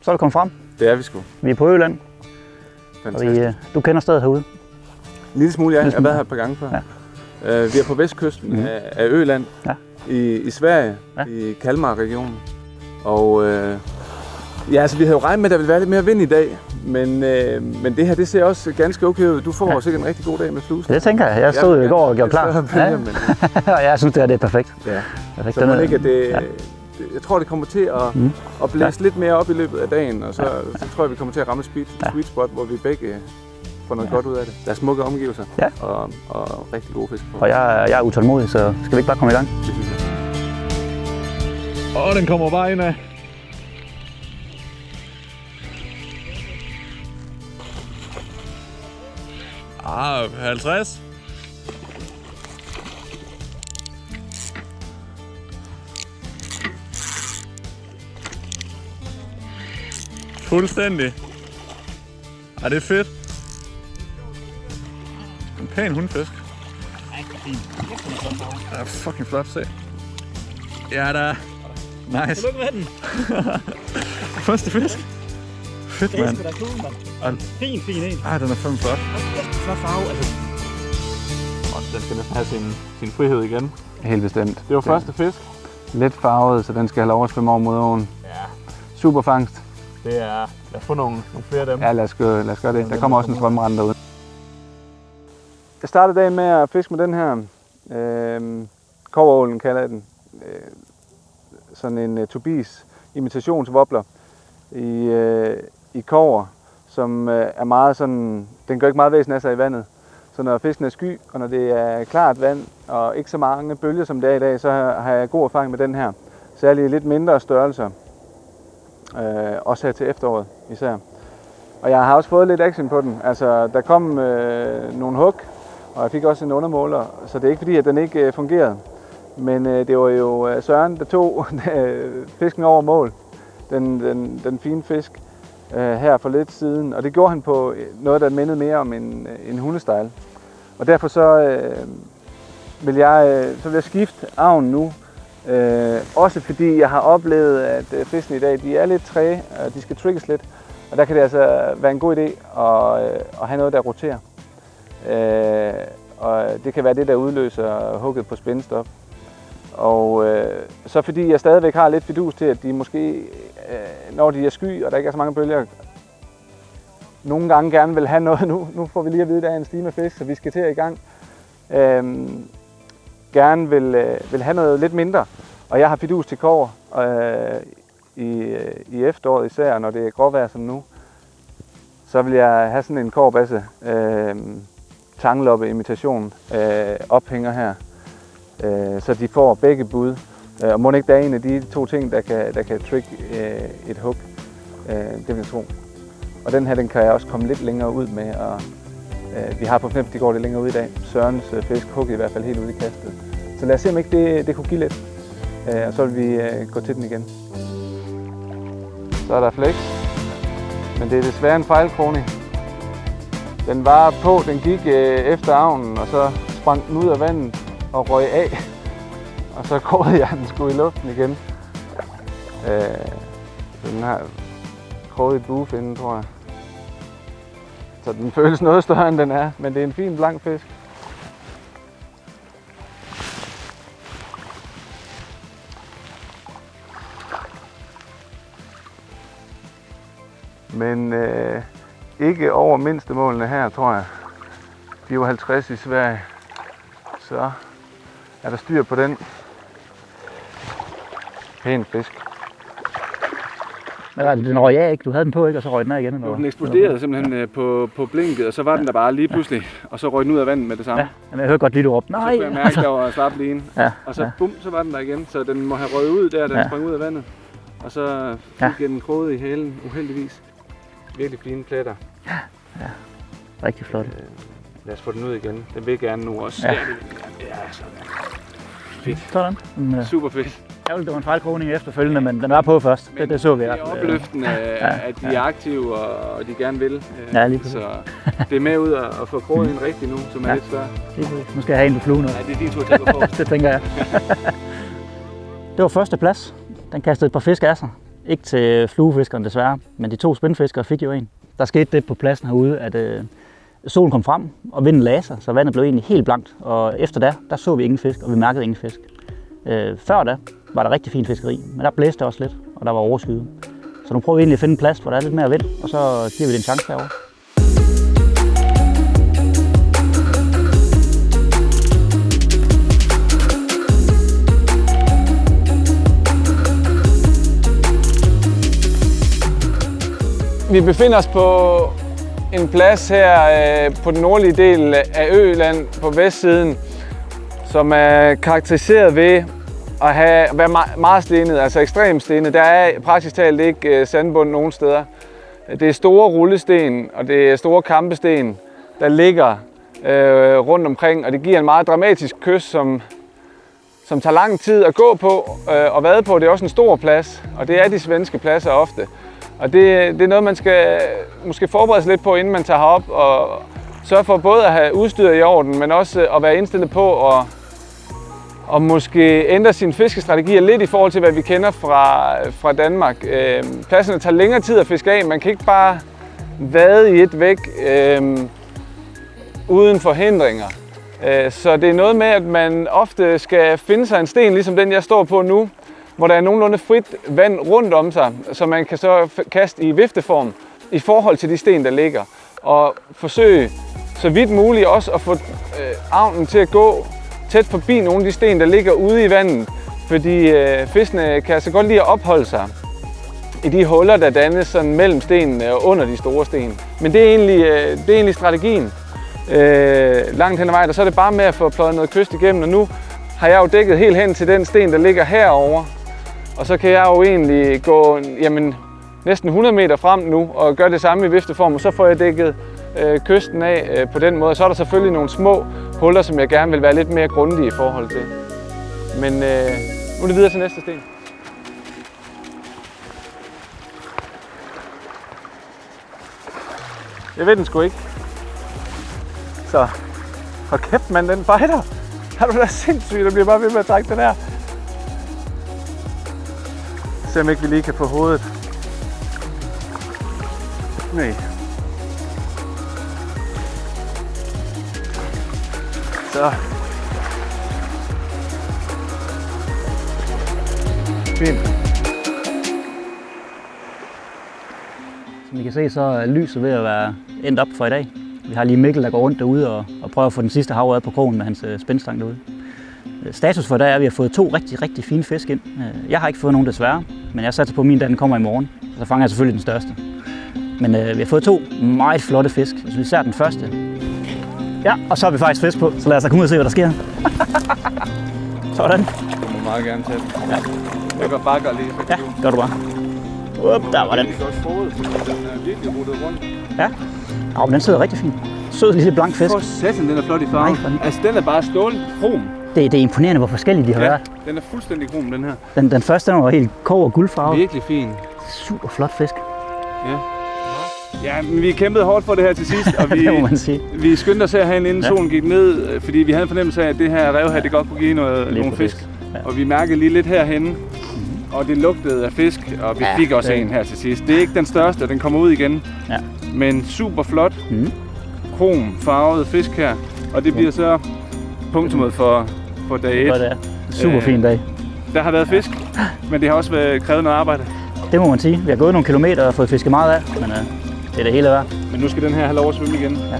Så er vi kommet frem. Det er vi sgu. Vi er på Øland. Fantastisk. Og du kender stedet herude? En lille smule, ja. Jeg har været her et par gange før. Ja. Vi er på vestkysten af Øland, i Sverige, i Kalmar-regionen. Og altså, vi havde jo regnet med, at der ville være lidt mere vind i dag, men det her, det ser også ganske okay ud. Du får sikkert en rigtig god dag med flusen. Det tænker jeg. Jeg stod i går og gjorde klar. Og jeg synes, det er perfekt. Ja. Perfekt. Så må ikke, at jeg tror, det kommer til at blæse lidt mere op i løbet af dagen, og så tror jeg, vi kommer til at ramme sweet spot, hvor vi begge får noget godt ud af det. Der er smukke omgivelser og rigtig gode fisk på. Og jeg er utålmodig, så skal vi ikke bare komme i gang? Det synes jeg. Den kommer bare ind af. Ah, 50. Fuldstændig. Det er fedt. En pæn hundfisk. Det er fucking flot, se. Ja da. Nice. Tillykke med den. Første fisk. Fedt, mand. Det er sgu da cool, mand. Fin en. Den er fandme flot. Flot farve, altså. Den skal næsten have sin frihed igen. Helt bestemt. Det var første fisk. Lidt farvet, så den skal have lov at svømme over mod åen. Ja. Super fangst. Det er... Lad os få nogle flere af dem. Ja, lad os gøre det. Der kommer også en svømmerende derude. Jeg startede dagen med at fiske med den her kobberålen, kalder jeg den. Sådan en Tobies imitationswobbler i kobber, som er meget sådan, den gør ikke meget væsen af sig i vandet. Så når fisken er sky, og når det er klart vand, og ikke så mange bølger som det er i dag, så har jeg god erfaring med den her. Særligt lidt mindre størrelser, også her til efteråret især. Og jeg har også fået lidt action på den. Altså, der kom nogle hug, og jeg fik også en undermåler, så det er ikke fordi, at den ikke fungerede. Men det var jo Søren, der tog fisken over mål, den fine fisk, her for lidt siden. Og det gjorde han på noget, der mindede mere om en hundestejl. Og derfor så vil jeg skifte avnen nu. Også fordi jeg har oplevet, at fiskene i dag, de er lidt træge, og de skal trigges lidt. Og der kan det altså være en god idé at have noget, der roterer. Og det kan være det, der udløser hugget på spændestof. Og så fordi jeg stadigvæk har lidt fidus til, at de måske, når de er sky, og der ikke er så mange bølger, nogle gange gerne vil have noget. Nu får vi lige at vide, at der er en stime fisk, så vi skal til i gang. Gerne vil have noget lidt mindre. Og jeg har fidus til kobber i efteråret især, når det er gråvejr som nu. Så vil jeg have sådan en kobberbasse tangloppe imitation ophænger her. Så de får begge bud. Og må ikke der er en af de to ting, der kan trigge et hook. Det vil jeg tro. Og den her, den kan jeg også komme lidt længere ud med. Og vi har på 50, de går lidt længere ud i dag. Sørens fisk hugger i hvert fald helt ud i kastet. Så lad os se, om ikke det kunne give lidt. Og så vil vi gå til den igen. Så er der flex. Men det er desværre en fejlkroning. Den var på, den gik efter avnen, og så sprang den ud af vandet og røg af. Og så krogede jeg den sgu i luften igen. Den har kroget i buefinden, tror jeg. Så den føles noget større, end den er, men det er en fin blank fisk. Men ikke over mindstemålene her, tror jeg. De var 50 i Sverige. Så er der styr på den. Pæn fisk. Men den røg af, ikke? Du havde den på, ikke? Og så røg den af igen? Eller? Den eksploderede simpelthen på blinket, og så var den der bare lige pludselig. Og så røg den ud af vandet med det samme. Ja, men jeg hørte godt lige, du råbte, nej! Så kunne jeg mærke, der var slap lige en. Ja, og så bum, så var den der igen. Så den må have røget ud der, da den sprang ud af vandet. Og så fik den kroget i halen, uheldigvis. Virkelig fine pletter. Ja. Rigtig flot. Lad os få den ud igen. Den vil gerne nu også. Ja. Ja, sådan. Fedt. Sådan. Super fedt. Det var en fejlkroning efterfølgende, men den var på først. Det så vi. Det er opløftende, at de er aktive, og de gerne vil. Ja, lige præcis. Så det er med ud og få kroget en rigtig nu, som er lidt større. Nu skal jeg have en på fluen nu. Ja, det er din tur til at gå på. Det tænker jeg. Det var første plads. Den kastede et par fisk af sig. Ikke til fluefiskeren desværre, men de 2 spændfiskere fik jo en. Der skete det på pladsen herude, at solen kom frem, og vinden lagde sig, så vandet blev egentlig helt blankt. Og efter der så vi ingen fisk, og vi mærkede ingen fisk. Før da var der rigtig fin fiskeri, men der blæste også lidt, og der var overskyet. Så nu prøver vi egentlig at finde en plads, hvor der er lidt mere vind, og så giver vi det en chance herovre. Vi befinder os på en plads her på den nordlige del af Øland på vestsiden, som er karakteriseret ved at være meget stenet, altså ekstremt stenet. Der er praktisk talt ikke sandbund nogen steder. Det er store rullesten, og det er store kampesten, der ligger rundt omkring, og det giver en meget dramatisk kyst, som tager lang tid at gå på og vade på. Det er også en stor plads, og det er de svenske pladser ofte. Og det er noget, man skal måske forberede sig lidt på, inden man tager herop, og sørge for både at have udstyret i orden, men også at være indstillet på at måske ændre sine fiskestrategier lidt i forhold til, hvad vi kender fra Danmark. Pladserne tager længere tid at fiske af. Man kan ikke bare vade i et væk uden forhindringer. Så det er noget med, at man ofte skal finde sig en sten, ligesom den, jeg står på nu, hvor der er nogenlunde frit vand rundt om sig, så man kan så kaste i vifteform i forhold til de sten, der ligger. Og forsøge så vidt muligt også at få avnen til at gå tæt forbi nogle af de sten, der ligger ude i vandet. Fordi fiskene kan altså godt lide at opholde sig i de huller, der dannes sådan mellem stenene og under de store sten. Men det er egentlig strategien langt hen ad vejen, og så er det bare med at få pløjet noget kyst igennem. Og nu har jeg jo dækket helt hen til den sten, der ligger herovre. Og så kan jeg jo egentlig gå næsten 100 meter frem nu og gøre det samme i vifteform, og så får jeg dækket kysten af på den måde. Så er der selvfølgelig nogle små huller, som jeg gerne vil være lidt mere grundig i forhold til. Men nu er det videre til næste sten. Jeg ved den sgu ikke. Så hold kæft, mand, den fighter. Har du da sindssygt, der bliver bare ved med at trække den her. Se om ikke vi lige kan få hovedet. Nej. Så. Fint. Som I kan se, så er lyset ved at være endt op for i dag. Vi har lige Mikkel, der går rundt derude og prøver at få den sidste hav på krogen med hans spændstang derude. Status for i dag er, at vi har fået 2 rigtig fine fisk ind. Jeg har ikke fået nogen desværre, men jeg satser på, at min den kommer i morgen. Så fanger jeg selvfølgelig den største. Men vi har fået 2 meget flotte fisk. Jeg synes især den første. Ja, og så har vi faktisk fisk på, så lad os da komme ud og se, hvad der sker. Sådan. Du må meget gerne tage den. Ja. Jeg går bare lige. Ja, gør du bare. Der var den. Det er godt fået, fordi den er virkelig ruttet rundt. Ja, men den sidder rigtig fint. Sød lille blank fisk. For satan, den er flot i farven. Altså, den er bare stålkrom. Det er imponerende, hvor forskellige de har været. Den er fuldstændig krom, den her. Den første var helt kov og guldfarve. Virkelig fin. Super flot fisk. Ja. Ja, men vi kæmpede hårdt for det her til sidst, og det må man sige. Vi skyndte os herhen, inden solen gik ned, fordi vi havde en fornemmelse af, at det her rev her, det godt kunne give nogle fisk. Ja. Og vi mærkede lige lidt herhenne, og det lugtede af fisk, og vi fik også en her til sidst. Det er ikke den største, den kommer ud igen, men super flot, krom farvet fisk her, og det bliver så punktummet for dag 1. Det er super fin dag. Der har været fisk, men det har også krævet noget arbejde. Det må man sige. Vi har gået nogle kilometer og fået fisket meget af, men det er det hele værd. Men nu skal den her have lov at svømme igen. Ja.